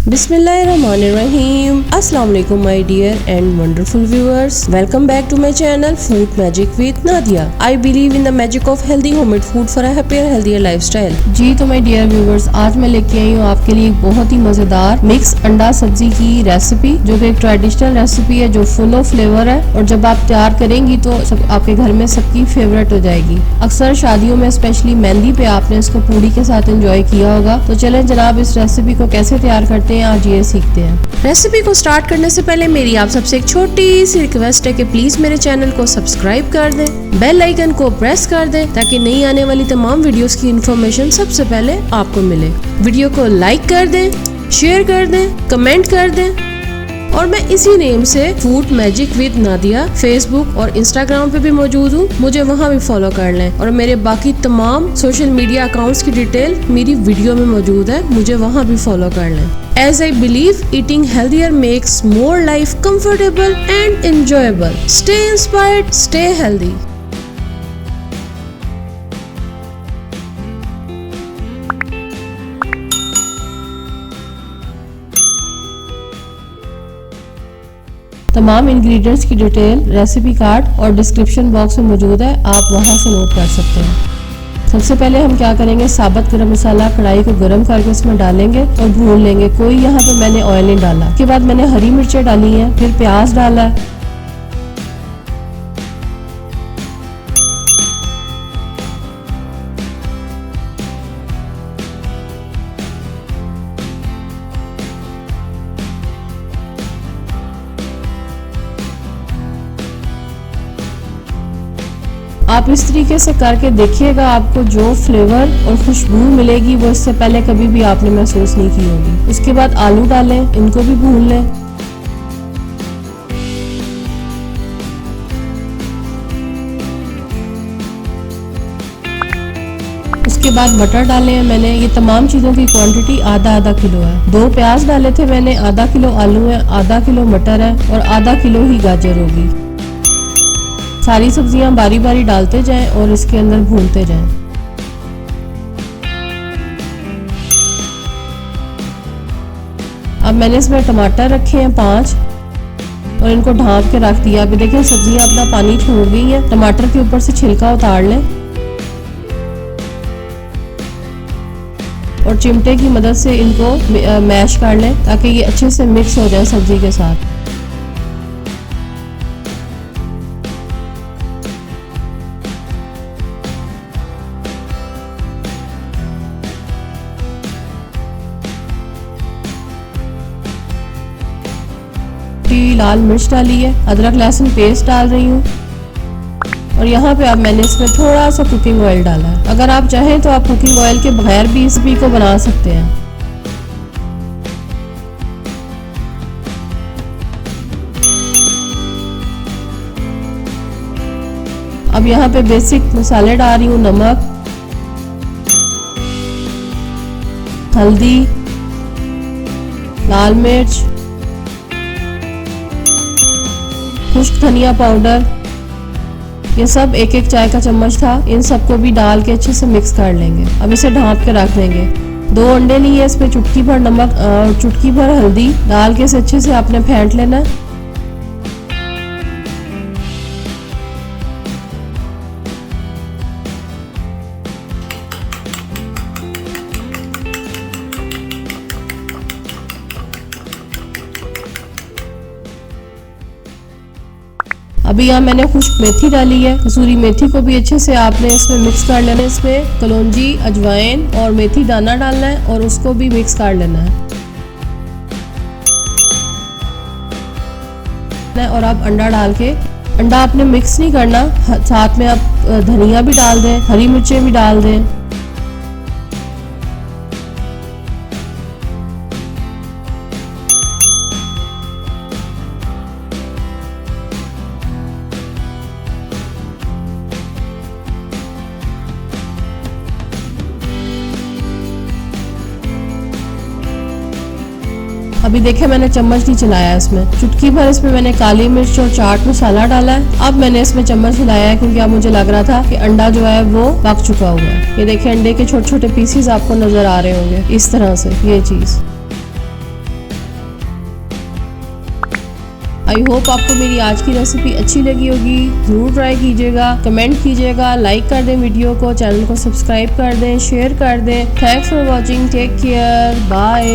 बिस्मिल्लाहिर्रहमानिर्रहीम। अस्सलाम वालेकुम my dear and wonderful viewers, welcome back to my channel food magic with Nadia. I believe in the magic of healthy homemade food for a happier healthier lifestyle. जी तो my dear viewers, आज मैं लेके आई हूँ आपके लिए एक बहुत ही मजेदार मिक्स अंडा सब्जी की रेसिपी, जो कि एक ट्रेडिशनल रेसिपी है जो फुल ऑफ फ्लेवर है, और जब आप तैयार करेंगी तो सब आपके घर में सबकी फेवरेट हो जाएगी। अक्सर शादियों में स्पेशली मेहंदी पे आपने इसको पूड़ी के साथ एंजॉय किया होगा। तो चलें जनाब, इस रेसिपी को कैसे तैयार करते हैं आज ये सीखते हैं। रेसिपी को स्टार्ट करने से पहले मेरी आप सबसे एक छोटी सी रिक्वेस्ट है कि प्लीज मेरे चैनल को सब्सक्राइब कर दें, बेल आइकन को प्रेस कर दें, ताकि नई आने वाली तमाम वीडियोस की इन्फॉर्मेशन सबसे पहले आपको मिले। वीडियो को लाइक कर दें, शेयर कर दें, कमेंट कर दें, और मैं इसी नेम से food magic with Nadia Facebook और इंस्टाग्राम पे भी मौजूद हूँ, मुझे वहाँ भी फॉलो कर लें। और मेरे बाकी तमाम सोशल मीडिया अकाउंट्स की डिटेल मेरी वीडियो में मौजूद है, मुझे वहाँ भी फॉलो कर लें। As I believe eating healthier makes more life comfortable and enjoyable. Stay inspired, stay healthy. तमाम इंग्रेडिएंट्स की डिटेल रेसिपी कार्ड और डिस्क्रिप्शन बॉक्स में मौजूद है, आप वहां से नोट कर सकते हैं। सबसे पहले हम क्या करेंगे, साबुत गरम मसाला कढ़ाई को गरम करके इसमें डालेंगे और भून लेंगे। कोई यहाँ पे मैंने ऑयल नहीं डाला। उसके बाद मैंने हरी मिर्चें डाली हैं, फिर प्याज डाला है, आप इस तरीके से करके देखिएगा, आपको जो फ्लेवर और खुशबू मिलेगी वो इससे पहले कभी भी आपने महसूस नहीं की होगी। उसके बाद आलू डालें, इनको भी भून लें। उसके बाद मटर डाले हैं मैंने। ये तमाम चीज़ों की क्वांटिटी आधा आधा किलो है। 2 प्याज डाले थे मैंने, आधा किलो आलू है, आधा किलो मटर है और आधा किलो ही गाजर होगी। सारी सब्जियां बारी बारी डालते जाएं और इसके अंदर भूनते जाएं। अब मैंने इसमें टमाटर रखे हैं 5 और इनको ढांप के रख दिया। अभी देखिए सब्जियां अपना पानी छोड़ गई हैं। टमाटर के ऊपर से छिलका उतार लें और चिमटे की मदद से इनको मैश कर लें ताकि ये अच्छे से मिक्स हो जाए सब्जी के साथ। लाल मिर्च डाली है, अदरक लहसुन पेस्ट डाल रही हूँ, और यहाँ पे अब मैंने इसमें थोड़ा सा कुकिंग ऑयल डाला है। अगर आप चाहें तो आप कुकिंग ऑयल के बगैर भी इस रेसिपी को बना सकते हैं। अब यहाँ पे बेसिक मसाले डाल रही हूँ, नमक, हल्दी, लाल मिर्च, खुश्क धनिया पाउडर, ये सब 1-1 चाय का चम्मच था। इन सबको भी डाल के अच्छे से मिक्स कर लेंगे। अब इसे ढांप के रख देंगे। 2 अंडे लिए, इस पे चुटकी भर नमक और चुटकी भर हल्दी डाल के इसे अच्छे से आपने फेंट लेना है। अभी यहाँ मैंने खुश्क मेथी डाली है, कसूरी मेथी को भी अच्छे से आपने इसमें मिक्स कर लेना है। इसमें कलौंजी, अजवाइन और मेथी दाना डालना है और उसको भी मिक्स कर लेना है। और आप अंडा डाल के, अंडा आपने मिक्स नहीं करना, साथ में आप धनिया भी डाल दें, हरी मिर्चें भी डाल दें। अभी देखे मैंने चम्मच नहीं चलाया, इसमें चुटकी भर इसमें मैंने काली मिर्च और चाट मसाला डाला है। अब मैंने इसमें चम्मच हिलाया है क्योंकि अब मुझे लग रहा था कि अंडा जो है वो पक चुका हुआ है। ये देखिए अंडे के छोटे छोटे पीसेस आपको नजर आ रहे होंगे इस तरह से, ये चीज। आई होप आपको मेरी आज की रेसिपी अच्छी लगी होगी। जरूर ट्राई कीजिएगा, कमेंट कीजिएगा, लाइक कर दें वीडियो को, चैनल को सब्सक्राइब कर दें, शेयर कर दें। Thanks for watching, take care, bye.